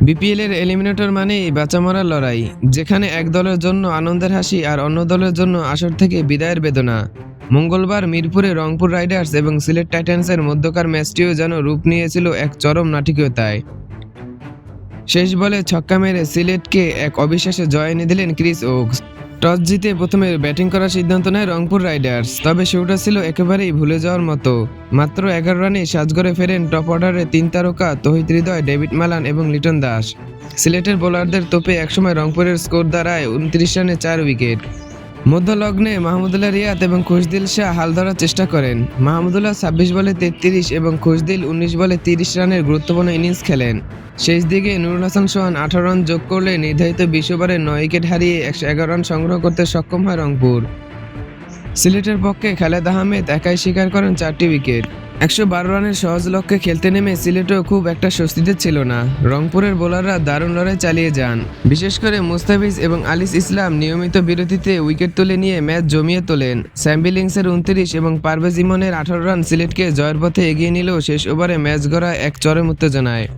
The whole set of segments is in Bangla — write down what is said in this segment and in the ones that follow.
বিপিএল এর এলিমিনেটর মানেই বাঁচা মরার লড়াই, যেখানে এক দলের জন্য আনন্দের হাসি আর অন্য দলের জন্য আসর থেকে বিদায়ের বেদনা। মঙ্গলবার মিরপুরে রংপুর রাইডার্স এবং সিলেট টাইটান্সের মধ্যকার ম্যাচটিও যেন রূপ নিয়েছিল এক চরম নাটকীয়তায়। শেষ বলে ছক্কা মেরে সিলেটকে এক অবিশ্বাস্য জয় এনে দিলেন ক্রিস ওকস। টস জিতে প্রথমে ব্যাটিং করার সিদ্ধান্ত নেয় রংপুর রাইডার্স, তবে শুরুটা ছিল একেবারেই ভুলে যাওয়ার মতো। মাত্র 11 রানে সাজঘরে ফেরেন টপ অর্ডারে 3 তারকা তৌহিদ হৃদয়, ডেভিড মালান এবং লিটন দাস। সিলেটের বোলারদের তোপে একসময় রংপুরের স্কোর দাঁড়ায় 29 রানে 4 উইকেট। মধ্যলগ্নে মাহমুদুল্লাহ রিয়াদ এবং খুশদিল শাহ হাল ধরার চেষ্টা করেন। মাহমুদুল্লাহ 26 বলে 33 এবং খুশদিল 19 বলে 30 রানের গুরুত্বপূর্ণ ইনিংস খেলেন। শেষ দিকে নুরুল হাসান সোহান 18 রান যোগ করলে নির্ধারিত 20 ওভারে 9 উইকেট হারিয়ে 111 রান সংগ্রহ করতে সক্ষম হয় রংপুর। সিলেটের পক্ষে খালেদ আহমেদ একাই শিকার করেন 4টি উইকেট। 112 রানের সহজ লক্ষ্যে খেলতে নেমে সিলেটও খুব একটা স্বস্তিতে ছিল না। রংপুরের বোলাররা দারুণ লড়াই চালিয়ে যান, বিশেষ করে মুস্তাফিজ এবং আলিস ইসলাম নিয়মিত বিরতিতে উইকেট তুলে নিয়ে ম্যাচ জমিয়ে তোলেন। স্যাম বিলিংসের 29 এবং পারভেজ ইমনের 18 রান সিলেটকে জয়ের পথে এগিয়ে নিলেও শেষ ওভারে ম্যাচ গড়ায় এক চরম উত্তেজনায়।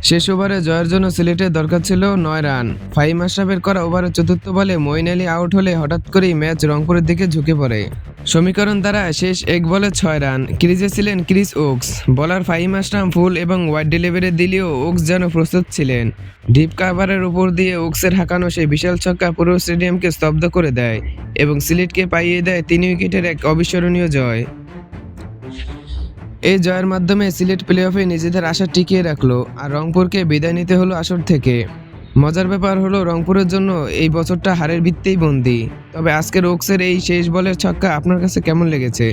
শেষ ওভারে জয়ের জন্য সিলেটের দরকার ছিল 9 রান। ফাহিম আশরাফের করা ওভারের চতুর্থ বলে মঈন আলী আউট হলে হঠাৎ করেই ম্যাচ রংপুরের দিকে ঝুঁকে পড়ে। সমীকরণ দ্বারা শেষ 1 বলে 6 রান। ক্রিজে ছিলেন ক্রিস ওকস। বলার ফাহিম আশরাফ ফুল এবং ওয়াইড ডেলিভারি দিলেও ওকস যেন প্রস্তুত ছিলেন। ডিপ কাভারের উপর দিয়ে ওকসের হাঁকানো সেই বিশাল ছক্কা পুরো স্টেডিয়ামকে স্তব্ধ করে দেয় এবং সিলেটকে পাইয়ে দেয় 3 উইকেটের এক অবিস্মরণীয় জয়। এই জয়ের মাধ্যমে সিলেট প্লে অফে নিজেদের আশা টিকিয়ে রাখলো আর রংপুরকে বিদায় নিতে হলো আসর থেকে। মজার ব্যাপার হলো রংপুরের জন্য এই বছরটা হারের ভিত্তিতেই বন্দী। তবে আজকের ওকসের এই শেষ বলের ছক্কা আপনার কাছে কেমন লেগেছে?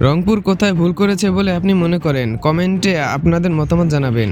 রংপুর কোথায় ভুল করেছে বলে আপনি মনে করেন? কমেন্টে আপনাদের মতামত জানাবেন।